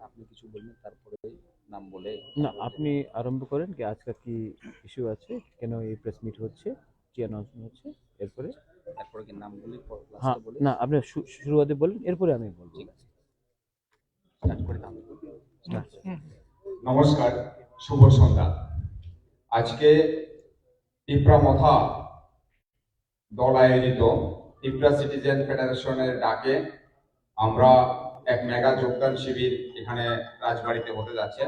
আপনি কিছু বলবেন, তারপরে নাম বলে না, আপনি আরম্ভ করেন কি আজকে কি ইস্যু আছে, কেন এই প্রেস মিট হচ্ছে, কি অ্যানাউন্সমেন্ট হচ্ছে, এরপরে। তারপরে কি নাম বলে হ্যাঁ, লাস্টে বলে। না আপনি শুরুয়াতে বলেন, এরপরে আমি বলবো। ঠিক আছে, স্টার্ট করে দাম। নমস্কার, শুভ সন্ধ্যা। আজকে ত্রিপুরা মথা দল আয়োজিত ত্রিপুরা সিটিজেন ফেডারেশনের ডাকে আমরা এক মেগা যোগদান শিবির এখানে রাজবাড়িতে হতে যাচ্ছে।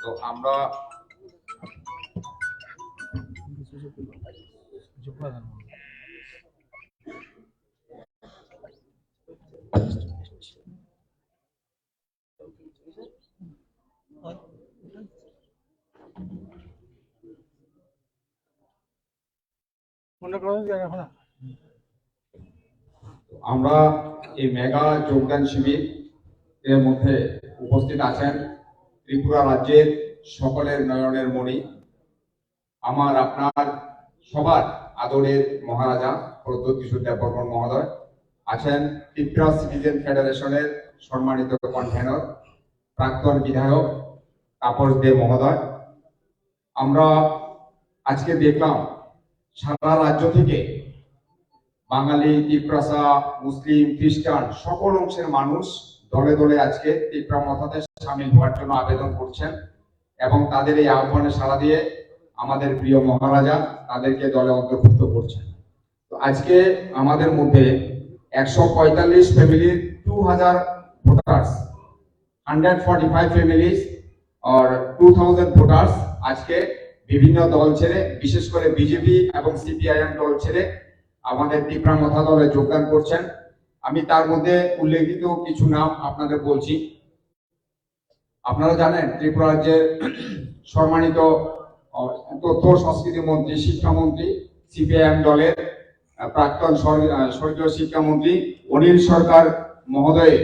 তো আমরা আমরা এই মেগা যোগদান শিবির এর মধ্যে উপস্থিত আছেন ত্রিপুরা রাজ্যের সকলের নয়নের মণি, আমার আপনার সবার আদরের মহারাজা প্রদ্যোৎ কিশোর দেববর্মন মহোদয় আছেন, ত্রিপুরা সিটিজেন ফেডারেশনের সম্মানিত কনভেনর প্রাক্তন বিধায়ক তাপস দে মহোদয়। আমরা আজকে দেখলাম সারা রাজ্য থেকে বাঙালি, ত্রিপ্রাসা, মুসলিম, খ্রিস্টান সকল অংশের মানুষ দলে দলে আজকে ত্রিপুরা মথাতে সামিল হওয়ার জন্য আবেদন করছেন এবং তাদের এই আহ্বানে সাড়া দিয়ে আমাদের প্রিয় মহারাজা তাদেরকে দলে অন্তর্ভুক্ত করছেন। তো আজকে আমাদের মধ্যে 145 ফ্যামিলির 2000 ভোটার্স, 145 ফ্যামিলিজ और 2000 ভোটার্স আজকে বিভিন্ন দল ছেড়ে, বিশেষ করে বিজেপি এবং সিপিআইএম দল ছেড়ে আমাদের ত্রিপুরা মথা দলে যোগদান করছেন। আমি তার মধ্যে উল্লেখিত কিছু নাম আপনাদের বলছি। আপনারা জানেন ত্রিপুরা রাজ্যের সম্মানিত তথ্য সংস্কৃতি মন্ত্রী, শিক্ষামন্ত্রী, সিপিআইএম দলের প্রাক্তন স্বর্গীয় শিক্ষামন্ত্রী অনিল সরকার মহোদয়ের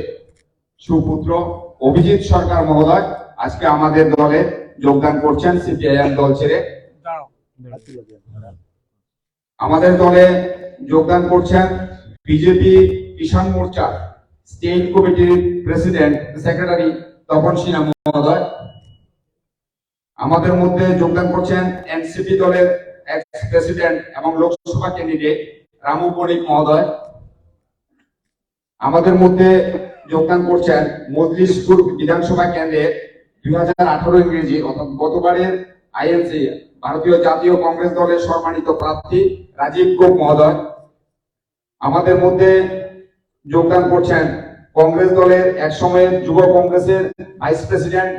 সুপুত্র অভিজিৎ সরকার মহোদয় আজকে আমাদের দলে যোগদান করছেন সিপিআইএম দল ছেড়ে। আমাদের দলে যোগদান করছেন বিজেপি কিষাণ মোর্চা স্টেট কমিটির প্রেসিডেন্ট সেক্রেটারি তপন সিনহা মহোদয়। আমাদের মধ্যে যোগদান করছেন এনসিপি দলের এক্স প্রেসিডেন্ট এবং লোকসভা ক্যান্ডিডেট রামু বণিক মহোদয়। আমাদের মধ্যে যোগদান করছেন মজলিশপুর বিধানসভা কেন্দ্রের 2018 ইংরেজি অর্থাৎ গতবারের আইএনসি ভারতীয় জাতীয় কংগ্রেস দলের সম্মানিত প্রার্থী রাজীব গোপ মহোদয়। আমাদের মধ্যে যোগদান করছেন কংগ্রেস দলের এক সময়ের যুব কংগ্রেসের ভাইস প্রেসিডেন্ট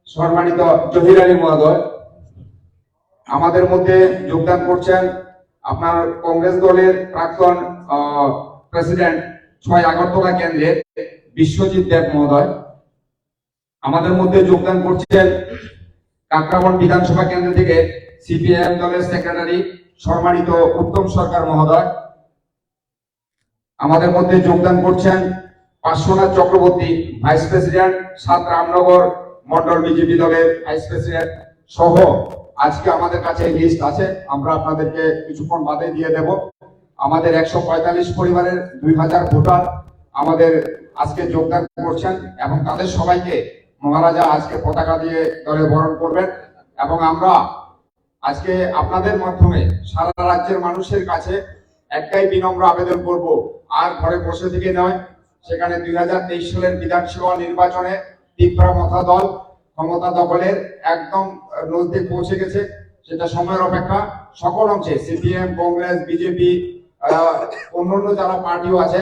সম্মানিত জহির আলী মহোদয়। আমাদের মধ্যে যোগদান করছেন আপনার কংগ্রেস দলের প্রাক্তন প্রেসিডেন্ট 6 আগরতলা কেন্দ্রের বিশ্বজিৎ দেব মহোদয়। আমাদের মধ্যে যোগদান করছেন কাকরাবন বিধানসভা কেন্দ্র থেকে সিপিআইএম দলের সেক্রেটারি সম্মানিত উত্তম সরকার মহোদয়। আমাদের মধ্যে যোগদান করছেন Parshvanath Chakraborty, vice president 7 Ramnagar Mondal BJP দলের ভাইস প্রেসিডেন্ট সহ আজকে আমাদের কাছে লিস্ট আছে, আমরা আপনাদেরকে কিছুক্ষণ বাদে দিয়ে দেব। আমাদের 145 পরিবারের 2000 ভোটার আমাদের আজকে যোগদান করছেন এবং তাদের সবাইকে মহারাজা আজকে পতাকা দিয়ে দলে বরণ করবেন। এবং আমরা আজকে আপনাদের মাধ্যমে সারা রাজ্যের মানুষের কাছে একটাই বিনম্র আবেদন করব, আর ঘরে বসে থেকে নয়, সেখানে 2023 সালের বিধানসভা নির্বাচনে ত্রিপুরা মথা দল ক্ষমতা দখলের একদম নজদিক পৌঁছে গেছে। সেটা সময়ের অপেক্ষা। সকল অংশে সিপিএম, কংগ্রেস, বিজেপি, অন্যান্য যারা পার্টিও আছে,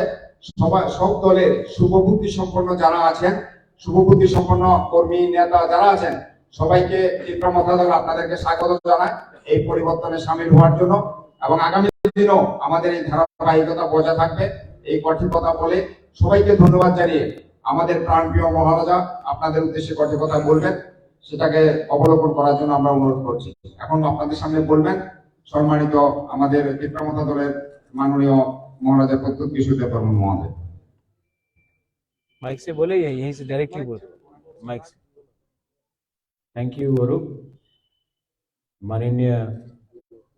সব দলের শুভবুদ্ধি সম্পন্ন যারা আছেন, শুভবুদ্ধি সম্পন্ন কর্মী নেতা যারা আছেন, সবাইকে ত্রিপুরা মথা দল আপনাদেরকে স্বাগত জানায় এই পরিবর্তনে সামিল হওয়ার জন্য। এবং আগামী দিনও আমাদের এই ধারাবাহিকতা বজায় থাকবে, এই কঠিন কথা বলে সবাইকে ধন্যবাদ জানিয়ে আমাদের প্রাণপ্রিয় মহারাজা আপনাদের উদ্দেশ্যে কঠিন কথা বলবেন, সেটাকে অবলোকন করার জন্য আমরা অনুরোধ করছি। এখন আপনাদের সামনে বলবেন সম্মানিত আমাদের ত্রিপুরা মথা দলের माननीय महाराजा प्रद्योत किशोर देवबर्मन महोदय। माइक से बोले या यहीं से डायरेक्टली बोल? माइक से। Thank you Arup. माननीय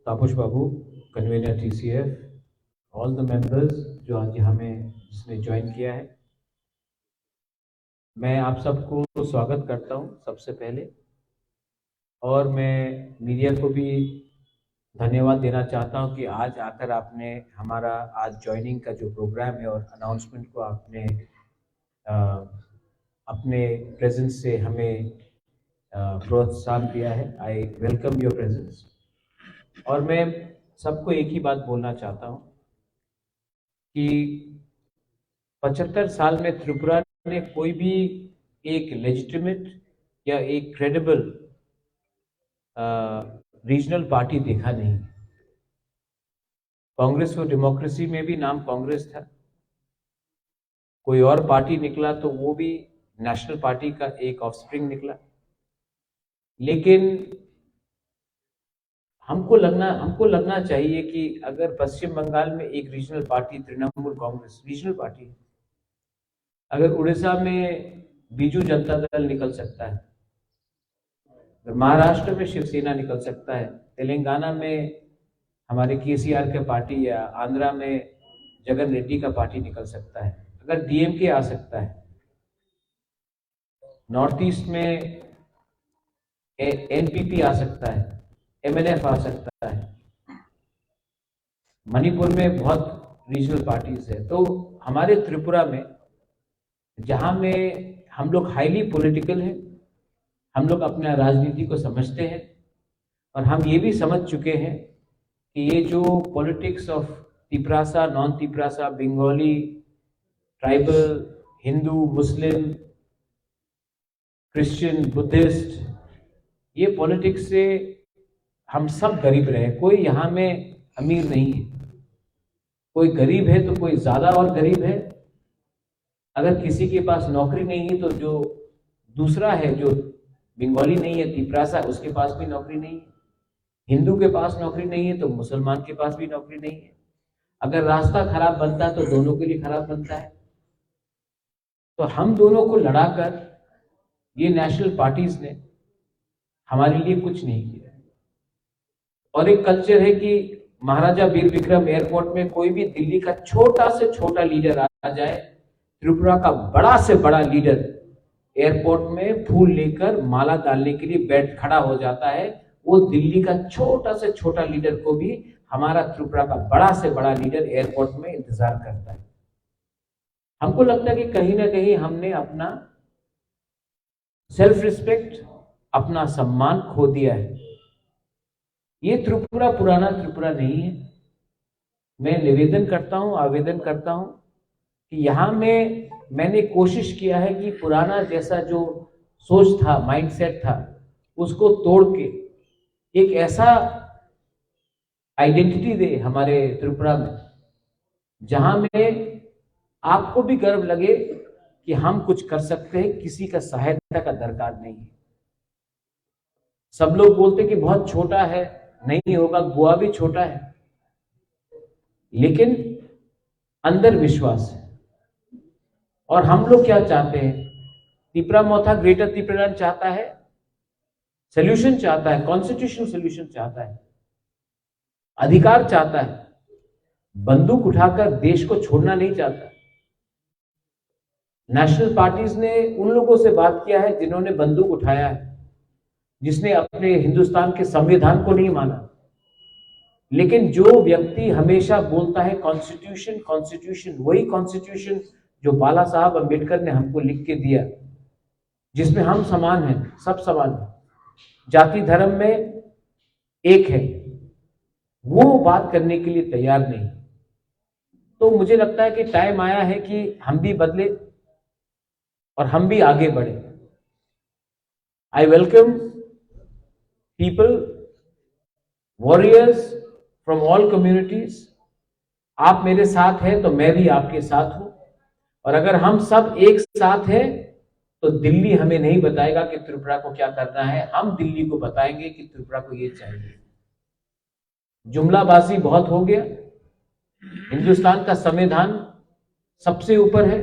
Tapas babu, convener TCF, all the members जो आज हमें जिसने ज्वाइन किया है, मैं आप सबको स्वागत करता हूं सबसे पहले, और मैं मीडिया को भी धन्यवाद देना चाहता हूं कि आज आकर आपने हमारा आज ज्वाइनिंग का जो प्रोग्राम है और अनाउंसमेंट को आपने अपने प्रेजेंस से हमें प्रोत्साहन दिया है। I welcome your presence. और मैं सबको एक ही बात बोलना चाहता हूं कि 75 साल में त्रिपुरा ने कोई भी एक लेजिटिमेट या एक क्रेडिबल रीजनल पार्टी देखा नहीं। कांग्रेस फॉर डेमोक्रेसी में भी नाम कांग्रेस था, कोई और पार्टी निकला तो वो भी नेशनल पार्टी का एक ऑफस्प्रिंग निकला। लेकिन हमको लगना चाहिए कि अगर पश्चिम बंगाल में एक regional party Trinamool Congress regional party है, अगर उड़ीसा में बीजू जनता दल निकल सकता है, अगर महाराष्ट्र में शिवसेना निकल सकता है, तेलंगाना में हमारे केसीआर का पार्टी या आंध्रा में जगन रेड्डी का पार्टी निकल सकता है, अगर डीएमके आ सकता है, नॉर्थ ईस्ट में एनपीपी आ सकता है, एमएनएफ आ सकता है, मणिपुर में बहुत रीजनल पार्टीज है, तो हमारे त्रिपुरा में जहां में हम लोग हाईली पॉलिटिकल हैं, हम लोग अपना राजनीति को समझते हैं और हम ये भी समझ चुके हैं कि ये जो politics of Tiprasa, non Tiprasa, Bengali, tribal, Hindu, Muslim, Christian, Buddhist, ये पॉलिटिक्स से हम सब गरीब रहे। कोई यहाँ में अमीर नहीं है, कोई गरीब है तो कोई ज्यादा और गरीब है। अगर किसी के पास नौकरी नहीं है तो जो दूसरा है, जो बंगाली नहीं है, तिपरासा, उसके पास भी नौकरी नहीं है। हिंदू के पास नौकरी नहीं है तो मुसलमान के पास भी नौकरी नहीं है। अगर रास्ता खराब बनता है तो दोनों के लिए खराब बनता है। तो हम दोनों को लड़ाकर ये नेशनल पार्टीज ने हमारे लिए कुछ नहीं किया। और एक कल्चर है कि महाराजा वीर विक्रम एयरपोर्ट में कोई भी दिल्ली का छोटा से छोटा लीडर आ जाए, त्रिपुरा का बड़ा से बड़ा लीडर एयरपोर्ट में फूल लेकर माला डालने के लिए बैठ खड़ा हो जाता है। वो दिल्ली का छोटा से छोटा लीडर को भी हमारा त्रिपुरा का बड़ा से बड़ा लीडर एयरपोर्ट में इंतजार करता है। हमको लगता है कि कहीं ना कहीं हमने अपना सेल्फ रिस्पेक्ट, अपना सम्मान खो दिया है। ये त्रिपुरा पुराना त्रिपुरा नहीं है। मैं निवेदन करता हूं, आवेदन करता हूं कि यहां में मैंने कोशिश किया है कि पुराना जैसा जो सोच था, माइंडसेट था, उसको तोड़ के एक ऐसा आइडेंटिटी दे हमारे त्रिपुरा में जहां में आपको भी गर्व लगे कि हम कुछ कर सकते हैं, किसी का सहायता का दरकार नहीं है। सब लोग बोलते कि बहुत छोटा है, नहीं होगा, गोवा भी छोटा है, लेकिन अंदर विश्वास है। और हम लोग क्या चाहते हैं? तिपरा मोथा ग्रेटर त्रिपुरालैंड चाहता है, सोल्यूशन चाहता है, कॉन्स्टिट्यूशनल सोल्यूशन चाहता है, अधिकार चाहता है, बंदूक उठाकर देश को छोड़ना नहीं चाहता। नेशनल पार्टीज ने उन लोगों से बात किया है जिन्होंने बंदूक उठाया है, जिसने अपने हिंदुस्तान के संविधान को नहीं माना। लेकिन जो व्यक्ति हमेशा बोलता है कॉन्स्टिट्यूशन कॉन्स्टिट्यूशन, वही कॉन्स्टिट्यूशन जो बाला साहब अम्बेडकर ने हमको लिख के दिया, जिसमें हम समान हैं, सब समान हैं, जाति धर्म में एक है, वो बात करने के लिए तैयार नहीं। तो मुझे लगता है कि टाइम आया है कि हम भी बदले और हम भी आगे बढ़े। I welcome people, warriors from all communities. आप मेरे साथ हैं तो मैं भी आपके साथ हूं, और अगर हम सब एक साथ हैं तो दिल्ली हमें नहीं बताएगा कि त्रिपुरा को क्या करना है, हम दिल्ली को बताएंगे कि त्रिपुरा को ये चाहिए। जुमलाबाजी बहुत हो गया। हिंदुस्तान का संविधान सबसे ऊपर है,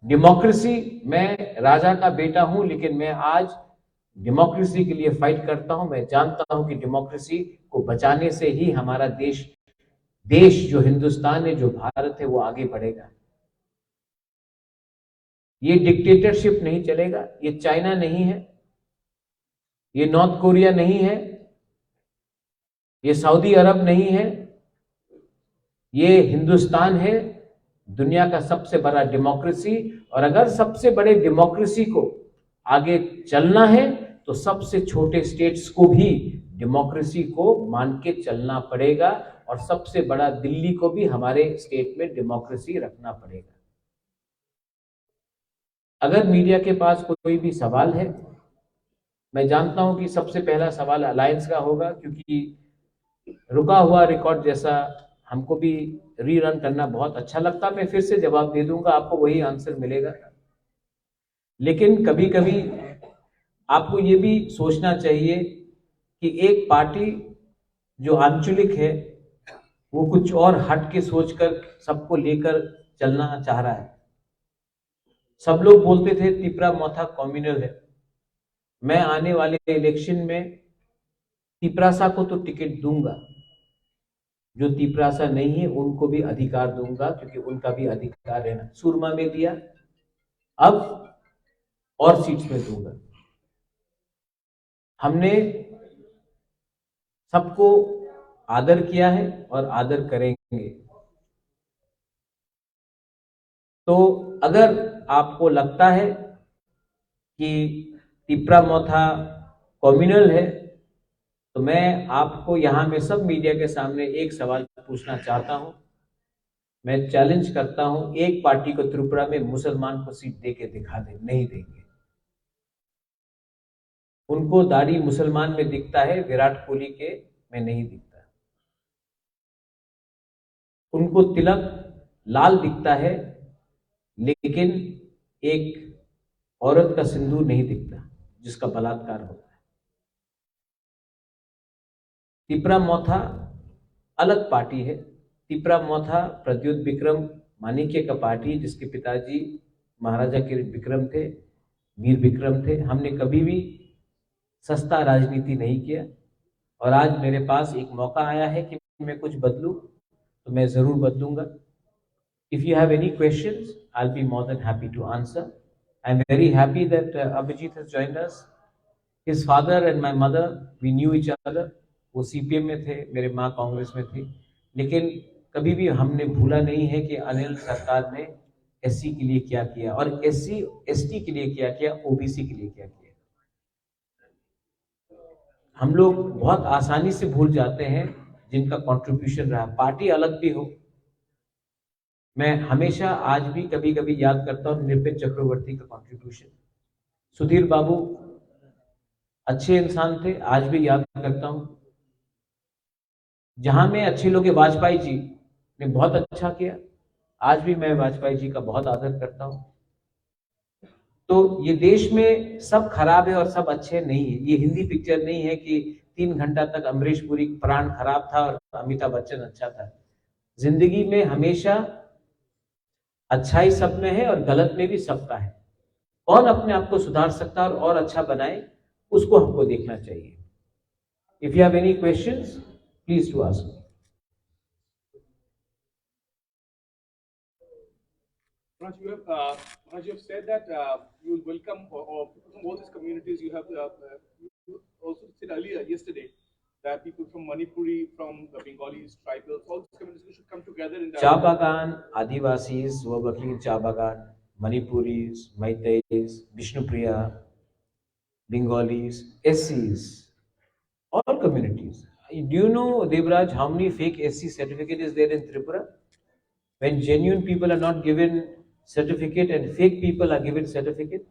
डेमोक्रेसी, मैं राजा का बेटा हूं, लेकिन मैं आज डेमोक्रेसी के लिए फाइट करता हूं। मैं जानता हूं कि डेमोक्रेसी को बचाने से ही हमारा देश जो हिंदुस्तान है, जो भारत है, वो आगे बढ़ेगा। ये डिक्टेटरशिप नहीं चलेगा, ये चाइना नहीं है, ये नॉर्थ कोरिया नहीं है, ये सऊदी अरब नहीं है, ये हिंदुस्तान है, दुनिया का सबसे बड़ा डेमोक्रेसी। और अगर सबसे बड़े डेमोक्रेसी को आगे चलना है तो सबसे छोटे स्टेट्स को भी डेमोक्रेसी को मान के चलना पड़ेगा, और सबसे बड़ा दिल्ली को भी हमारे स्टेट में डेमोक्रेसी रखना पड़ेगा। अगर मीडिया के पास कोई भी सवाल है, मैं जानता हूं कि सबसे पहला सवाल अलायंस का होगा, क्योंकि रुका हुआ रिकॉर्ड जैसा हमको भी रीरन करना बहुत अच्छा लगता, मैं फिर से जवाब दे दूंगा, आपको वही आंसर मिलेगा। लेकिन कभी कभी आपको ये भी सोचना चाहिए कि एक पार्टी जो आंचलिक है वो कुछ और हट के सोचकर सबको लेकर चलना चाह रहा है। सब लोग बोलते थे तिपरा मौथा कम्युनल है। मैं आने वाले इलेक्शन में तिपरासा को तो टिकट दूंगा, जो तिपरासा नहीं है उनको भी अधिकार दूंगा, क्योंकि उनका भी अधिकार है ना। सुरमा में दिया, अब और सीट्स में दूंगा। हमने सबको आदर किया है और आदर करेंगे। तो अगर आपको लगता है कि तिपरा मौथा कम्युनल है, तो मैं आपको यहां में सब मीडिया के सामने एक सवाल पूछना चाहता हूं। मैं चैलेंज करता हूं, एक पार्टी को त्रिपुरा में मुसलमान को सीट दे के दिखा दे, नहीं देंगे। उनको दाढ़ी मुसलमान में दिखता है, विराट कोहली के में नहीं दिखता। उनको तिलक लाल दिखता है, लेकिन एक औरत का सिंदूर नहीं दिखता जिसका बलात्कार होता है। तिपरा मौथा अलग पार्टी है। तिपरा मौथा प्रद्युत विक्रम माणिक्य का पार्टी, जिसके पिताजी महाराजा के विक्रम थे, वीर विक्रम थे। हमने कभी भी सस्ता राजनीति नहीं किया, और आज मेरे पास एक मौका आया है कि मैं कुछ बदलूं, तो मैं जरूर बदलूंगा। If you have any questions, I'll be more than happy to answer. I'm very happy that Abhijit has joined us. His father and my mother, we knew each other. वो CPM में थे, मेरे माँ कांग्रेस में थी, लेकिन कभी भी हमने भूला नहीं है कि अनिल सरकार ने SC के लिए क्या किया, और SC ST के लिए क्या किया, OBC के लिए क्या किया। हम लोग बहुत आसानी से भूल जाते हैं जिनका कंट्रीब्यूशन रहा, पार्टी अलग भी हो। मैं हमेशा आज भी कभी कभी याद करता हूं निरपेंद्र चक्रवर्ती का कंट्रीब्यूशन। सुधीर बाबू अच्छे इंसान थे, आज भी याद करता हूं। जहां में अच्छे लोग, वाजपेयी जी ने बहुत अच्छा किया, आज भी मैं वाजपेयी जी का बहुत आदर करता हूं। तो ये देश में सब खराब है और सब अच्छे नहीं है। ये हिंदी पिक्चर नहीं है कि 3 घंटा तक अमरीश पुरी प्राण खराब था और अमिताभ बच्चन अच्छा था। जिंदगी में हमेशा अच्छाई सब में है और गलत में भी सबका है। कौन अपने आप को सुधार सकता है और अच्छा बनाए, उसको हमको देखना चाहिए। If you have any questions, please to ask me. Raj, you have said that you will welcome or people from all these communities. You have you also said earlier yesterday that people from Manipuri, from the Bengalis, tribals, all these communities should come together in Cha Bagan, Adivasis who are working in Cha Bagan, Manipuris, Meiteis, Vishnupriya, Bengalis, SCs, all communities. Do you know, Devraj, how many fake SC certificate is there in Tripura? When genuine people are not given certificate and fake people are given certificate.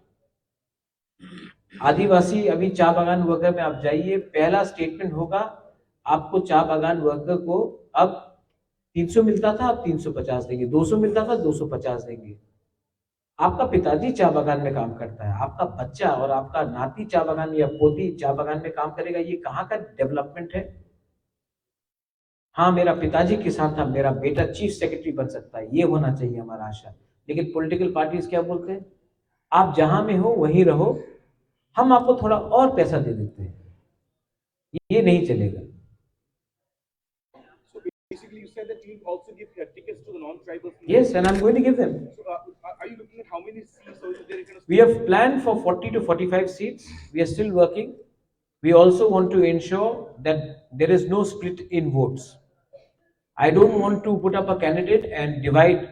आदिवासी अभी चा बागान worker में आप जाइए, पहला statement होगा आपको चा बागान वर्कर को अब 300 मिलता था, अब 350 देंगे, 200 मिलता था, 250 देंगे। आपका पिताजी चा बागान में काम करता है, आपका बच्चा और आपका नाती चा बागान या पोती चा बागान में काम करेगा, ये कहाँ का डेवलपमेंट है? हाँ, मेरा पिताजी किसान था, मेरा बेटा चीफ सेक्रेटरी बन सकता है, ये होना चाहिए हमारा आशा। लेकिन पॉलिटिकल पार्टीज क्या बोलते हैं? आप जहां में हो वहीं रहो, हम आपको थोड़ा और पैसा दे देते हैं। ये नहीं चलेगा। So basically, you said that you'll also give tickets to the non-tribals? Yes, and I'm going to give them. So, are you looking at how many seats or is there kind of? We have planned for 40 to 45 seats. We are still working. We also want to ensure that there is no split in votes. I don't want to put up a candidate and divide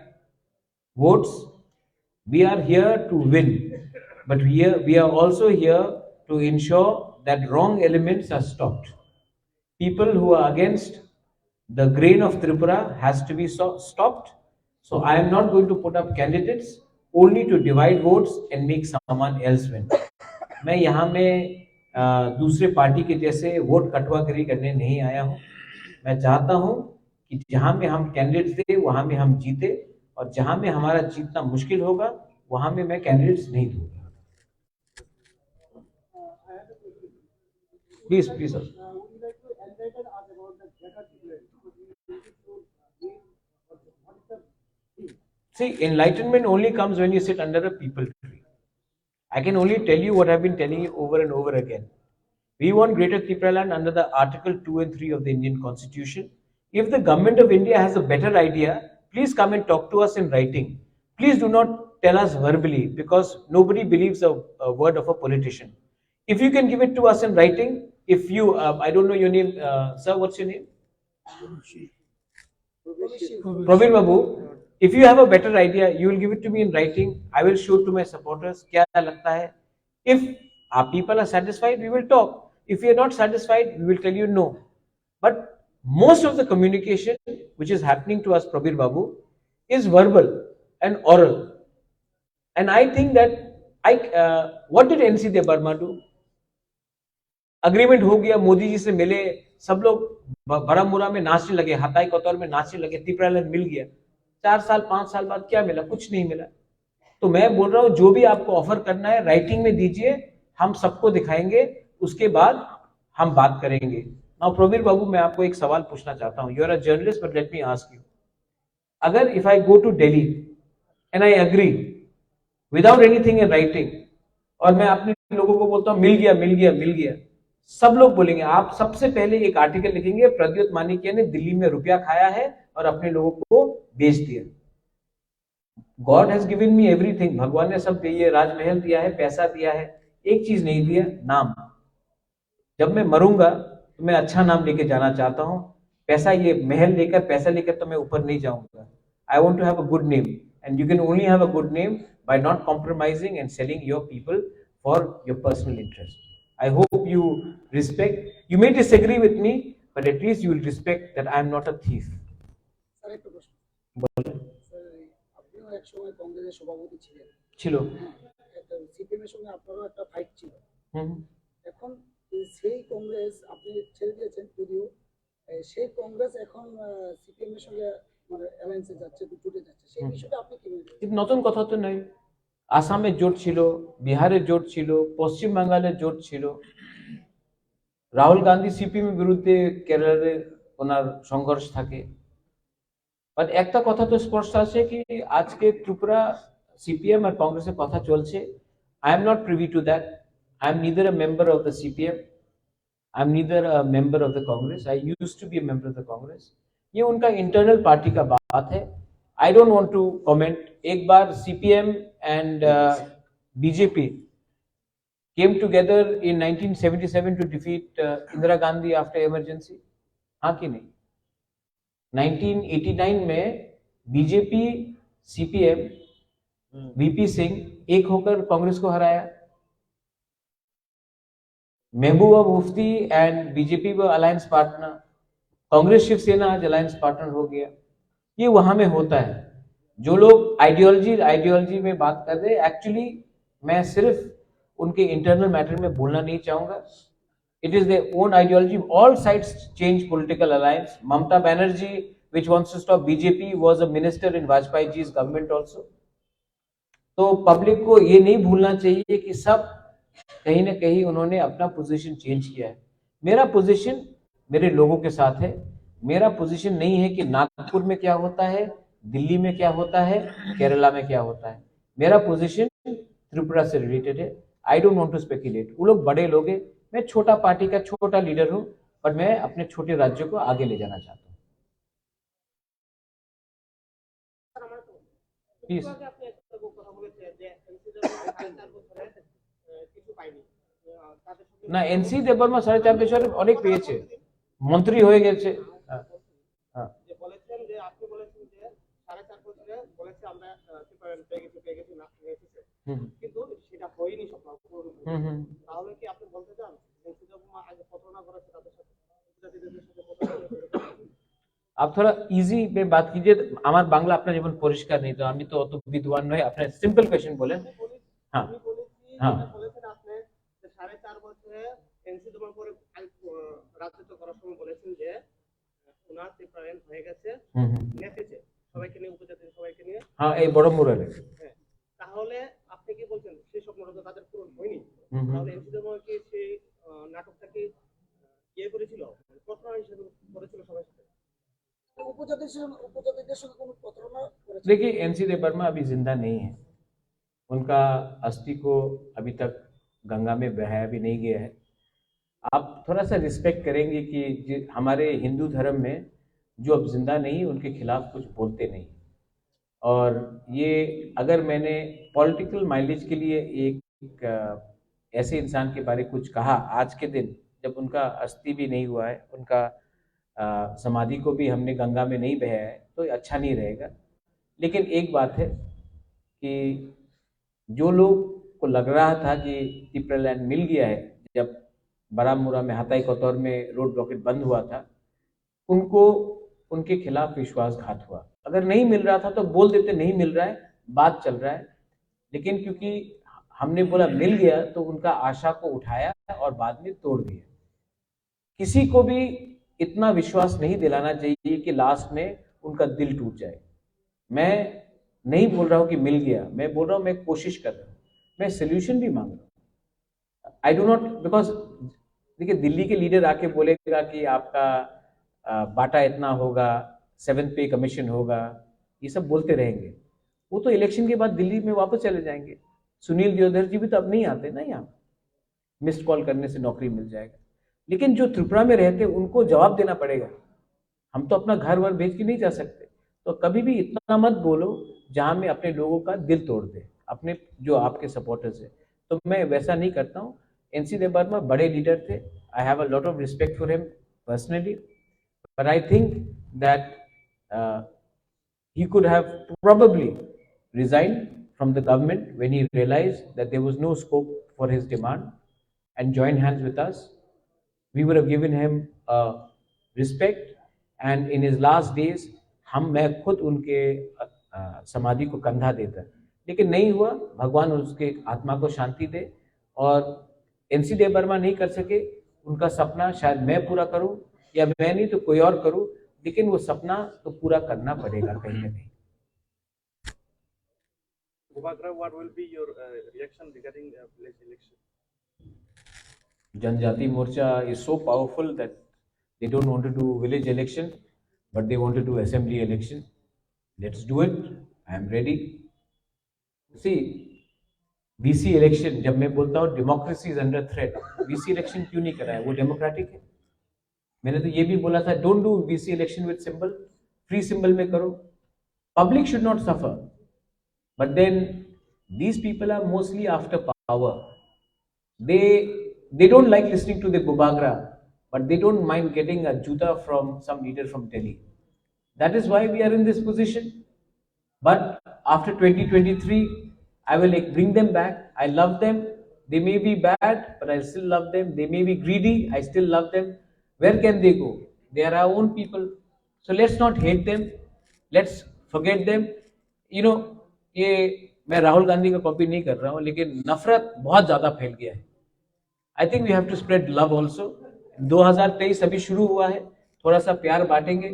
votes. We are here to win, but we are also here to ensure that wrong elements are stopped. People who are against the grain of Tripura has to be stopped. So I am not going to put up candidates only to divide votes and make someone else win. मैं यहाँ में दूसरे party के जैसे vote कटवाकरी करने नहीं आया हूँ. मैं चाहता हूँ कि जहाँ में हम कैंडिडेट्स दे वहाँ में हम जीते, और जहाँ में हमारा जीतना मुश्किल होगा वहाँ में मैं कैंडिडेट्स नहीं दूंगा. Please please sir. See, enlightenment only comes when you sit under a people tree. I can only tell you what I've been telling you over and over again. We want Greater Tripuraland under the Article 2 and 3 of the Indian Constitution. If the government of India has a better idea, please come and talk to us in writing. Please do not tell us verbally, because nobody believes a word of a politician. If you can give it to us in writing, if you, I don't know your name, sir, what's your name? Praveen Babu. If you have a better idea, you will give it to me in writing. I will show it to my supporters. Kya lagta hai? If our people are satisfied, we will talk. If we are not satisfied, we will tell you no. But most of the communication which is happening to us, Prabir Babu, is verbal and oral. And I think that what did NC De Burma do? Agreement हो गया, मोदी जी से मिले, सब लोग बरामुरा में नाचने लगे, हताई कोतवाल में नाचने लगे, त्रिपुरालैंड मिल गया. 4 साल 5 साल बाद क्या मिला? कुछ नहीं मिला. तो मैं बोल रहा हूं, जो भी आपको ऑफर करना है राइटिंग में दीजिए, हम सबको दिखाएंगे, उसके बाद हम बात करेंगे. नाउ प्रवीर बाबू, मैं आपको एक सवाल पूछना चाहता हूं. You are a journalist, but let me ask you. अगर if I go to Delhi and I agree without anything in writing, और मैं अपने लोगों को बोलता हूं मिल गया मिल गया मिल गया, सब लोग बोलेंगे, आप सबसे पहले एक आर्टिकल लिखेंगे, प्रद्योत मानिक्य ने दिल्ली में रुपया खाया है और अपने लोगों को बेच दिया. God has given me everything. भगवान ने सब दिया, राजमहल दिया है, पैसा दिया है, एक चीज नहीं दिया, नाम. जब मैं मरूंगा तो मैं अच्छा नाम लेके जाना चाहता हूं. पैसा, ये महल लेकर, पैसा लेकर तो मैं ऊपर नहीं जाऊंगा. I want to have a good name, and you can only have a good name by not compromising and selling your people for your personal interest. I hope you respect. You may disagree with me, but at least you will respect that I am not a thief. Sir, একটা প্রশ্ন। বলেন। Sir, আপনিও একসময় কংগ্রেসের সভাপতি ছিলেন। ছিল। একটা সিপিএম এর সঙ্গে আপনারও একটা ফাইট ছিল। হুম। এখন সেই কংগ্রেস আপনি ছেড়ে দিয়েছেন, যদিও সেই কংগ্রেস এখন সিপিএম এর সঙ্গে মানে অ্যালায়েন্সে যাচ্ছে, জুটে যাচ্ছে। সেই বিষয়টা আপনি কি বলবেন? কিন্তু নতুন কথা তো নাই. আসামের জোট ছিল, বিহারের জোট ছিল, পশ্চিম বাঙ্গালের জোট ছিল. রাহুল গান্ধী সিপিএম এর বিরুদ্ধে কেরালাতে ওনার সংঘর্ষ থাকে. বাট একটা কথা তো স্পষ্ট আছে কি আজকে ত্রিপুরা সিপিএম আর কংগ্রেসের কথা চলছে. I am not privy to that. I am neither a member of the CPM, I am neither a member of the Congress. I used to be a member of the Congress. ये उनका internal party का बात है. I don't want to comment. एक बार CPM and BJP came together in 1977 to defeat Indira Gandhi after emergency. हाँ कि नहीं? 1989 में BJP, CPM, VP सिंह एक होकर कांग्रेस को हराया. महबूबा मुफ्ती एंड बीजेपी वो अलायंस पार्टनर, कांग्रेस शिवसेना आज अलायंस पार्टनर हो गया. ये वहां में होता है. जो लोग आइडियोलॉजी में बात कर रहे हैं, एक्चुअली मैं सिर्फ उनके इंटरनल मैटर में बोलना नहीं चाहूंगा. It is their own ideology. All sides change political alliance. Mamata Banerjee which wants to stop BJP was a minister in Vajpayee ji's government also. तो पब्लिक को ये नहीं भूलना चाहिए कि सब कहीं ना कहीं उन्होंने अपना पोजीशन चेंज किया है. मेरा पोजीशन मेरे लोगों के साथ है. मेरा पोजीशन नहीं है कि नागपुर में क्या होता है, दिल्ली में क्या होता है, केरला में क्या होता है. मेरा पोजीशन त्रिपुरा से रिलेटेड है. I don't want to speculate. वो लोग बड़े लोग हैं, मैं छोटा पार्टी का छोटा लीडर हूं, पर मैं अपने छोटे राज्यों को आगे ले जाना चाहता हूं. প্লিজ। আপনি একটা কথা বলেছেন যে এনসিডি 4 বছরে কিছু পাইনি তাদের সঙ্গে না, এনসি দেববর্মা 4.5 বছরে অনেক পেয়েছে, মন্ত্রী হয়ে গেছে। হ্যাঁ, হ্যাঁ। যে বলেছেন যে আপনি বলেছেন যে 4.5 বছরে বলেছে আমরা প্রিপারেন্ট পেয়ে গেছি না এসেছে, হুম কিন্তু সেটা হয়নি সব হুম হুম। তাহলে কি আপনি বলতে চান এনসিডি আগে প্রতারণা করেছে তাদের সাথে উপজাতিদের সাথে প্রতারণা করেছে? आप थोड़ा इजी में बात कीजिए, আমার বাংলা আপনার জীবন পরিষ্কার নেই, তো আমি তো অত বিদ্বান নয়, আপনার সিম্পল কোয়েশ্চেন বলেন। হ্যাঁ আমি বলেছি হ্যাঁ। যেটা বলেছেন আপনি যে 4.5 বছরে এনসিডি পরে রাজত্ব করার সময় বলেছেন যে ওনার প্রিপারেন্ট হয়ে গেছে হুম হুম। নেতেছে সবাইকে নিয়ে উপজাতিদের সবাইকে নিয়ে হ্যাঁ, এই বড় মুরারে। হ্যাঁ, তাহলে আপনি কি বলছেন সেই স্বপ্নটা তো তাদের পূরণ হয়নি, হুম হুম। তাহলে এনসিডি কি সেই নাটকটা কি ইয়ে করেছিল প্রতারণা হিসেবে করেছিল সবার সাথে? উপজাতিদের সঙ্গে কোনো প্রতারণা করেছে? देखिए, एनसी देबबर्मा अभी जिंदा नहीं है, उनका अस्थि को अभी तक गंगा में बहाया भी नहीं गया है। आप थोड़ा सा रिस्पेक्ट करेंगे कि हमारे हिंदू धर्म में जो अब जिंदा नहीं, उनके खिलाफ कुछ बोलते नहीं। और ये अगर मैंने पॉलिटिकल माइलेज के लिए एक ऐसे इंसान के बारे में कुछ कहा आज के दिन, जब उनका अस्थि भी नहीं हुआ है, उनका समाधि को भी हमने गंगा में नहीं बहाया है, तो अच्छा नहीं रहेगा। लेकिन एक बात है कि जो लोग को लग रहा था कि टिप्परलैंड मिल गया है, जब बारामूला में हताई कोतौर में रोड ब्लॉकेज बंद हुआ था, उनको उनके खिलाफ विश्वासघात हुआ। अगर नहीं मिल रहा था तो बोल देते नहीं मिल रहा है, बात चल रहा है। लेकिन क्योंकि हमने बोला मिल गया, तो उनका आशा को उठाया और बाद में तोड़ दिया। किसी को भी इतना विश्वास नहीं दिलाना चाहिए कि लास्ट में उनका दिल टूट जाए। मैं नहीं बोल रहा हूं कि मिल गया, मैं बोल रहा हूं मैं कोशिश कर रहा हूं, मैं सोल्यूशन भी मांग रहा हूं। आई डू नॉट, बिकॉज देखिए दिल्ली के लीडर आके बोलेगा कि आपका बाटा इतना होगा, 7th पे कमीशन होगा, ये सब बोलते रहेंगे। वो तो इलेक्शन के बाद दिल्ली में वापस चले जाएंगे। सुनील दियोदर जी भी तो अब नहीं आते ना यहाँ, मिस्ड कॉल करने से नौकरी मिल जाएगा। लेकिन जो त्रिपुरा में रहते उनको जवाब देना पड़ेगा। हम तो अपना घर वर बेच के नहीं जा सकते, तो कभी भी इतना मत बोलो जहां में अपने लोगों का दिल तोड़ दे, अपने जो आपके सपोर्टर्स है। तो मैं वैसा नहीं करता हूँ। एनसी देबबर्मा बड़े लीडर थे, I have a lot of respect for him personally, but I think that he could have probably resigned from the government when he realized that there was no scope for his demand and joined hands with us. We would have given him respect, and in his last days मैं खुद उनके समाधि को कंधा देता, लेकिन नहीं हुआ। भगवान उसके आत्मा को शांति दे, और एनसी देबबर्मा नहीं कर सके, उनका सपना शायद मैं पूरा करूं, या मैं नहीं तो कोई और करूं, लेकिन वो सपना तो पूरा करना पड़ेगा कहीं ना कहीं। Gubagra, what will be your reaction regarding village election? जनजाति मोर्चा is so powerful that they don't want to do village election, but they want to do assembly election. Let's do it. I am ready. See, VC election, जब मैं बोलता हूँ democracy is under threat, VC election क्यों नहीं कराया? वो democratic है। मैंने तो ये भी बोला था, don't do VC election with symbol, free symbol में करो। Public should not suffer. But then these people are mostly after power. They don't like listening to the Gubagra, but they don't mind getting a juta from some leader from Delhi. That is why we are in this position. But after 2023, I will bring them back. I love them. They may be bad, but I still love them. They may be greedy. I still love them. Where can they go? They are our own people. So let's not hate them. Let's forget them. You know, ये मैं राहुल गांधी का copy नहीं कर रहा हूँ, लेकिन नफरत बहुत ज्यादा फैल गया है। I think we have to spread love also. 2023 अभी शुरू हुआ है, थोड़ा सा प्यार बांटेंगे,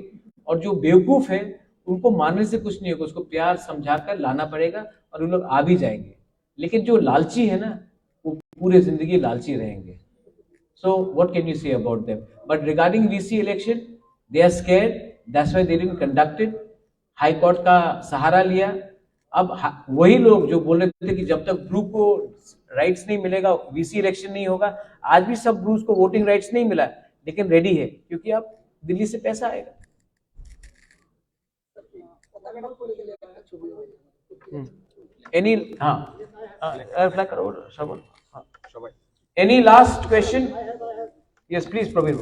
और जो बेवकूफ है उनको मारने से कुछ नहीं होगा, उसको प्यार समझाकर लाना पड़ेगा और उन लोग आ भी जाएंगे। लेकिन जो लालची है ना, वो पूरे जिंदगी लालची रहेंगे। So what can you say about them? But regarding VC election, they are scared. That's why they didn't conduct it. High court का सहारा लिया। अब वही लोग जो बोल रहे थे कि जब तक ब्रू को राइट्स नहीं मिलेगा वीसी इलेक्शन नहीं होगा, आज भी सब ब्रूज को वोटिंग राइट्स नहीं मिला, लेकिन रेडी है, क्योंकि अब दिल्ली से पैसा आएगा। Any reply करो Shravan. সবাই Any last question? Yes, please, Prabir.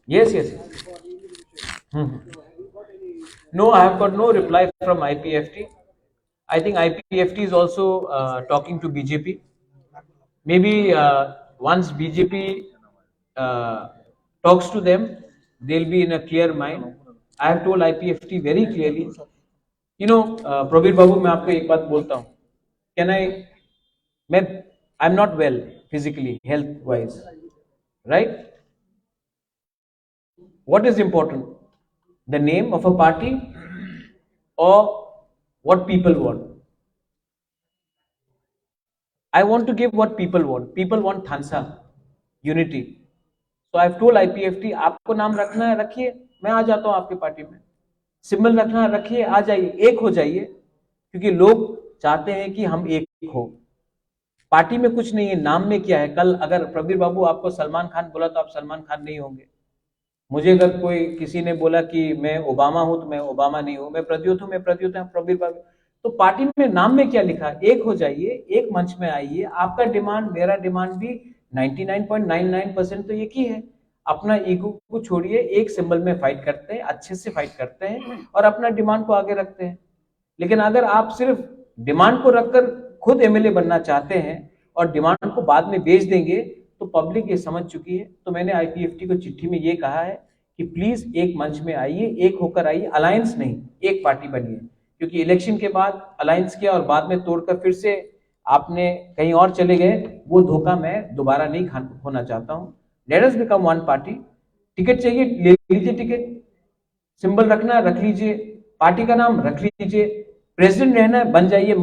Yes, yes. No, I have got no reply from IPFT. I think IPFT is also talking to BJP. Maybe once BJP talks to them, they'll be in a clear mind. I have told IPFT very clearly. You know, Prabir Babu, मैं आपको एक बात बोलता हूँ. Can I'm not well physically, health-wise, right? What is important? The name of a party or what people want? I want to give what people want. People want Thansa, unity. So I've told IPFT, आपको नाम रखना है रखिए, मैं आ जाता हूँ आपके party में. सिंबल रखना है रखिए, आ जाइए, एक हो जाइए, क्योंकि लोग चाहते हैं कि हम एक हो. पार्टी में कुछ नहीं है, नाम में क्या है. कल अगर प्रबीर बाबू आपको सलमान खान बोला तो आप सलमान खान नहीं होंगे. मुझे अगर कोई किसी ने बोला कि मैं ओबामा हूं तो मैं ओबामा नहीं हूं. मैं प्रद्योत हूं, मैं प्रद्योत हूं, प्रबीर बाबू. तो पार्टी में नाम में क्या लिखा? एक हो जाइए, एक मंच में आइए. आपका डिमांड, मेरा डिमांड भी 99.99% तो एक ही है. अपना ईगो को छोड़िए, एक सिंबल में फाइट करते हैं, अच्छे से फाइट करते हैं और अपना डिमांड को आगे रखते हैं. लेकिन अगर आप सिर्फ डिमांड को रखकर खुद एमएलए बनना चाहते हैं और डिमांड को बाद में बेच देंगे तो पब्लिक ये समझ चुकी है. तो मैंने आईपीएफटी को चिट्ठी में ये कहा है कि प्लीज एक मंच में आइए, एक होकर आइए, अलायंस नहीं, एक पार्टी बनिए. क्योंकि इलेक्शन के बाद अलायंस किया और बाद में तोड़कर फिर से आपने कहीं और चले गए, वो धोखा मैं दोबारा नहीं होना चाहता हूं. Let us become one party. Ticket चाहिए ले लीजिए, टिकट. सिंबल रखना है रख लीजिए, पार्टी का नाम रख लीजिए, प्रेसिडेंट रहना है बन जाइए.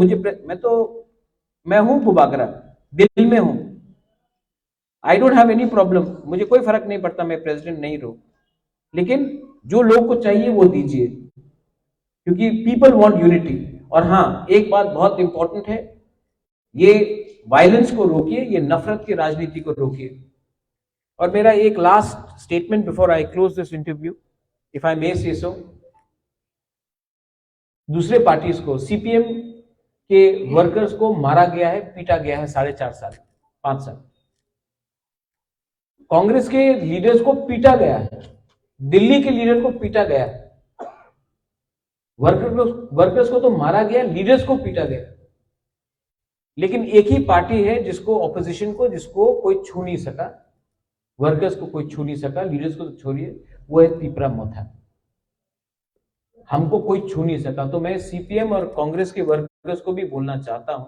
मैं हूं बुबागरा, दिल में हूं. I don't have any problem, मुझे कोई फर्क नहीं पड़ता मैं प्रेसिडेंट नहीं रहूं. लेकिन जो लोग को चाहिए वो दीजिए, क्योंकि पीपल वांट यूनिटी. और हाँ, एक बात बहुत इंपॉर्टेंट है, ये वायलेंस को रोकिए, ये नफरत की राजनीति को रोकिए. और मेरा एक last statement before I close this interview, if I may say so. दूसरे पार्टीज को, सीपीएम के वर्कर्स को मारा गया है, पीटा गया है 4.5 साल, 5 साल. कांग्रेस के लीडर्स को पीटा गया है, दिल्ली के लीडर को पीटा गया है. वर्कर्स को तो मारा गया, लीडर्स को पीटा गया. लेकिन एक ही पार्टी है जिसको, ऑपोजिशन को, जिसको कोई छू नहीं सका. वर्कर्स को कोई छू नहीं सका, लीडर्स को तो छोड़िए, वो है तीपरा मोथा. हमको कोई छू नहीं सका. तो मैं सीपीएम और कांग्रेस के वर्कर्स को भी बोलना चाहता हूं,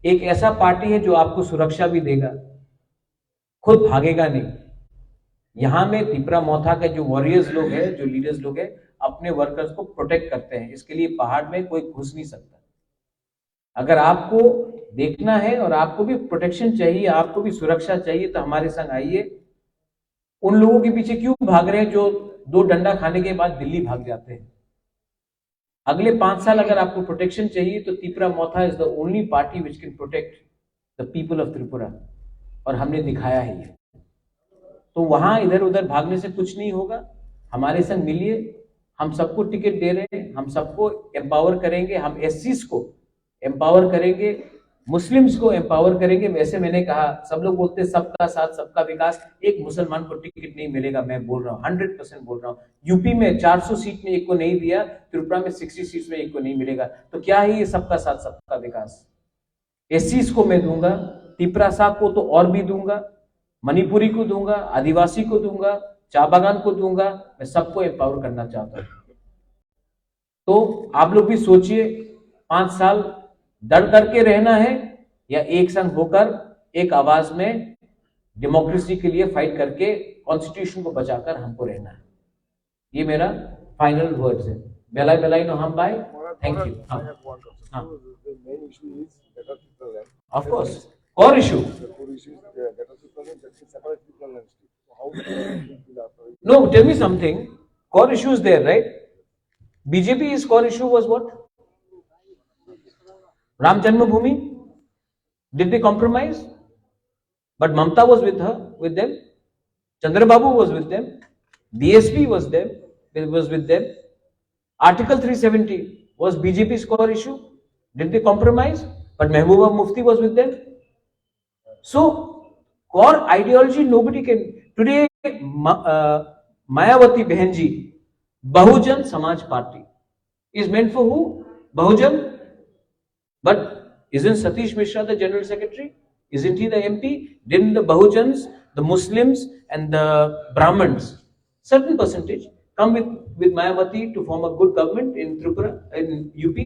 एक ऐसा पार्टी है जो आपको सुरक्षा भी देगा, खुद भागेगा नहीं. यहां में तीपरा मोथा के जो वॉरियर्स लोग हैं, जो लीडर्स लोग हैं, अपने वर्कर्स को प्रोटेक्ट करते हैं. इसके लिए पहाड़ में कोई घुस नहीं सकता. अगर आपको देखना है और आपको भी प्रोटेक्शन चाहिए, आपको भी सुरक्षा चाहिए, तो हमारे संग आइए. उन लोगों के पीछे क्यों भाग रहे हैं जो 2 डंडा खाने के बाद दिल्ली भाग जाते हैं? अगले 5 साल अगर आपको प्रोटेक्शन चाहिए तो Tipra Motha is the only party which can protect the people of Tripura. और हमने दिखाया है ये. तो वहां इधर उधर भागने से कुछ नहीं होगा. हमारे संग मिलिए, हम सबको टिकट दे रहे हैं, हम सबको एम्पावर करेंगे. हम एससीज को एम्पावर करेंगे, मुस्लिम्स को एम्पावर करेंगे. वैसे मैंने कहा, सब लोग बोलते हैं सबका साथ सबका विकास, एक मुसलमान को टिकट नहीं मिलेगा. मैं बोल रहा हूँ, 100% बोल रहा हूँ. यूपी में 400 सीट में एक को नहीं दिया, त्रिपुरा में 60 सीट में एक को नहीं मिलेगा. तो क्या है ये सबका साथ सबका विकास? एससीज को मैं दूंगा, तीपरा साहब को तो और भी दूंगा, मणिपुरी को दूंगा, आदिवासी को दूंगा, चाय बागान को दूंगा. मैं सबको एम्पावर करना चाहता हूं. तो आप लोग भी सोचिए, 5 साल डर करके रहना है या एक संग होकर एक आवाज में डेमोक्रेसी के लिए फाइट करके कॉन्स्टिट्यूशन को बचाकर हमको रहना है. ये मेरा फाइनल वर्ड्स है. बेलाई बेलाई नो हम बाय. Thank you. Of course, core issue. No, tell me something. Core issue is there, right? BJP's core issue was what? Ram Janmabhoomi. Did they compromise? But Mamta was with them. Chandrababu was with them. DSP was there. was with them. Article 370 was BJP's core issue. Did they compromise? But Mehbooba Mufti was with them. So core ideology nobody can. Today Mayawati Behenji, Bahujan Samaj Party is meant for who? Bahujan. But isn't Satish Mishra the General Secretary? Isn't he the MP? Didn't the Bahujans, the Muslims and the Brahmins, certain percentage, come with Mayawati to form a good government in Tripura, in UP?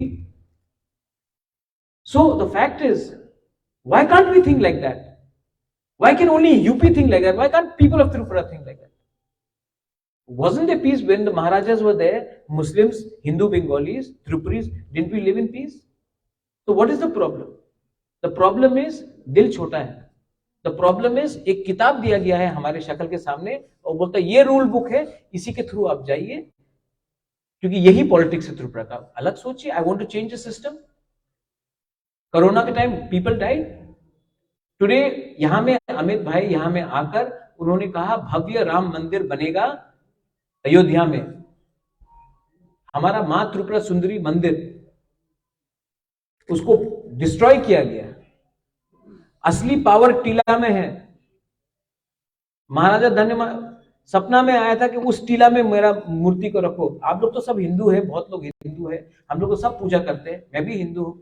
So the fact is, why can't we think like that? Why can only UP think like that? Why can't people of Tripura think like that? Wasn't there peace when the Maharajas were there? Muslims, Hindu, Bengalis, Tripuris, didn't we live in peace? So what is the problem? The problem is दिल छोटा है. The problem is एक किताब दिया गया है हमारे शक्ल के सामने और बोलता है ये रूल बुक है, इसी के थ्रू आप जाइए, क्योंकि यही पॉलिटिक्स है त्रिपुरा का. अलग सोचिए. I want to change the system. Corona के टाइम पीपल डाइड. टुडे यहां में अमित भाई यहां में आकर उन्होंने कहा भव्य राम मंदिर बनेगा अयोध्या में. हमारा मां त्रिपुरा सुंदरी मंदिर उसको डिस्ट्रॉय किया गया. असली पावर टीला में है. महाराजा धन्य सपना में आया था कि उस टीला में मेरा मूर्ति को रखो. आप लोग तो सब हिंदू है, बहुत लोग हिंदू है, हम लोग तो सब पूजा करते हैं, मैं भी हिंदू हूं.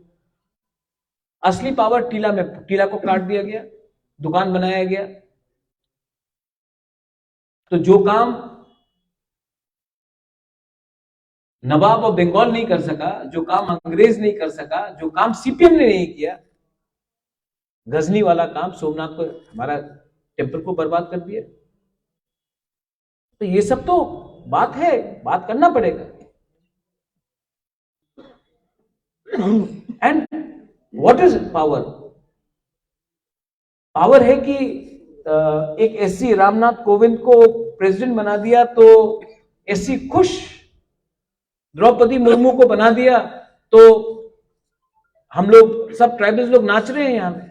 असली पावर टीला में, टीला को काट दिया गया, दुकान बनाया गया. तो जो काम नवाब और बंगाल नहीं कर सका, जो काम अंग्रेज नहीं कर सका, जो काम सीपीएम ने नहीं किया, गजनी वाला काम सोमनाथ को, हमारा टेम्पल को बर्बाद कर दिया. तो ये सब तो बात है, बात करना पड़ेगा. And what is power? Power है कि एक एससी रामनाथ कोविंद को प्रेसिडेंट बना दिया तो एससी खुश, द्रौपदी मुर्मू को बना दिया तो हम लोग सब ट्राइबल्स लोग नाच रहे हैं यहां में.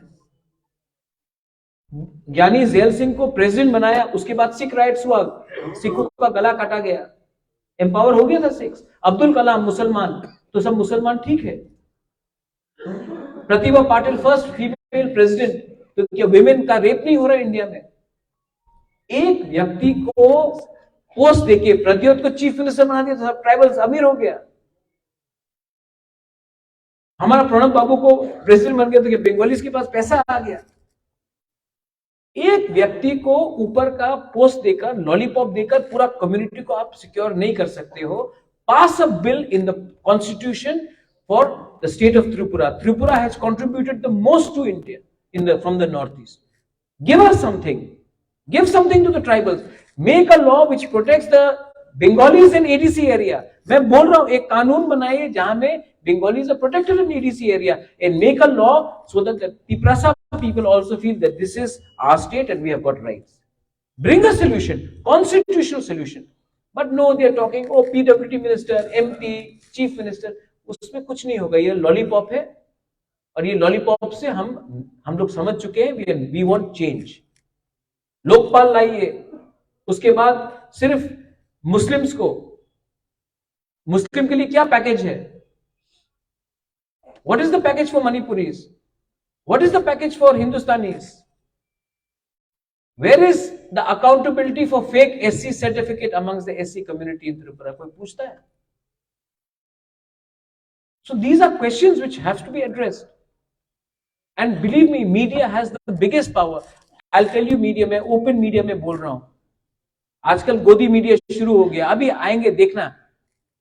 ज्ञानी जैल सिंह को प्रेसिडेंट बनाया, उसके बाद सिख राइट्स हुआ, सिखों का गला काटा गया, एम्पावर हो गया था सिक्स. अब्दुल कलाम मुसलमान, तो सब मुसलमान ठीक है. Pratibha Patil first female president, तो क्या विमेन का रेप नहीं हो रहा इंडिया में? एक व्यक्ति को पोस्ट देके प्रद्योत को चीफ मिनिस्टर बना दिया तो सब ट्राइबल्स अमीर हो गया. हमारा प्रणब बाबू को प्रेसिडेंट बन गया तो बंगालीज के पास पैसा आ गया. एक व्यक्ति को ऊपर का पोस्ट देकर, लॉलीपॉप देकर पूरा कम्युनिटी को आप सिक्योर नहीं कर सकते हो. Pass a bill in the constitution for the state of Tripura. Tripura has contributed the most to India from the northeast. Give us something. Give something to the tribals. Make a law which protects the Bengalis in ADC area. मैं बोल रहा हूं एक कानून बनाइए जहां में Bengalis are protected in ADC area, and make a law so that the Tiprasa people also feel that this is our state and we have got rights. Bring a solution, constitutional solution. But no, they are talking, oh PWD minister, MP, chief minister. उसमें कुछ नहीं होगा. ये lollipop है और ये lollipop से हम लोग समझ चुके हैं. We want change. लोकपाल लाइए. उसके बाद सिर्फ मुस्लिम्स को, मुस्लिम के लिए क्या पैकेज है? What is the package for Manipuris? What is the package for Hindustanis? Where is the accountability for fake SC certificate amongst the SC community in Tripura? कोई पूछता है? So these are questions which have to be addressed. And believe me, media has the biggest power. I'll tell you media, मैं open media में बोल रहा हूं. आजकल गोदी मीडिया शुरू हो गया. अभी आएंगे देखना.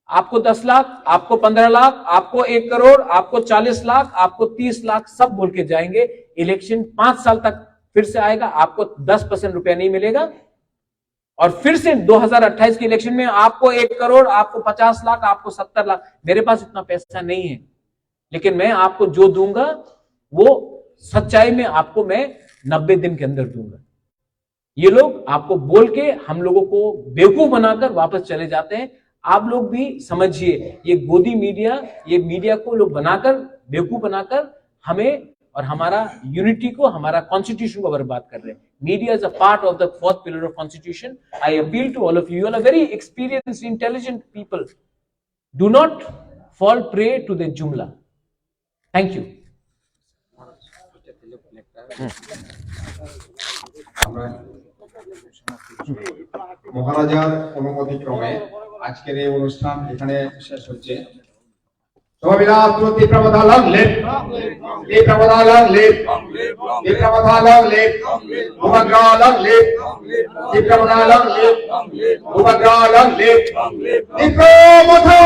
आपको 10 लाख, आपको 15 लाख, आपको 1 करोड़, आपको 40 लाख, आपको 30 लाख, सब बोल के जाएंगे. इलेक्शन 5 साल तक फिर से आएगा, आपको 10% रुपया नहीं मिलेगा. और फिर से 2028 के इलेक्शन में आपको 1 करोड़, आपको 50 लाख, आपको 70 लाख. मेरे पास इतना पैसा नहीं है, लेकिन मैं आपको जो दूंगा वो सच्चाई में आपको मैं 90 दिन के अंदर दूंगा. ये लोग आपको बोल के हम लोगों को बेवकूफ बनाकर वापस चले जाते हैं. आप लोग भी समझिए, ये गोदी मीडिया, ये मीडिया को लोग बनाकर, बेवकूफ बनाकर हमें और हमारा यूनिटी को, हमारा कॉन्स्टिट्यूशन को बर्बाद कर रहे हैं. Media is a part of the fourth pillar of constitution. I appeal to all of you, are very experienced intelligent people. Do not fall prey to the jumla. Thank you. মহারাজার অনুমতি ক্রমে আজকের এই অনুষ্ঠান এখানে শেষ হচ্ছে. সবাই তীব্রবধালং লেট তীব্রবধালং লেট তীব্রবধালং লেট উপগ্রহলং লেট তীব্রবধালং লেট উপগ্রহলং লেট তীব্রবধা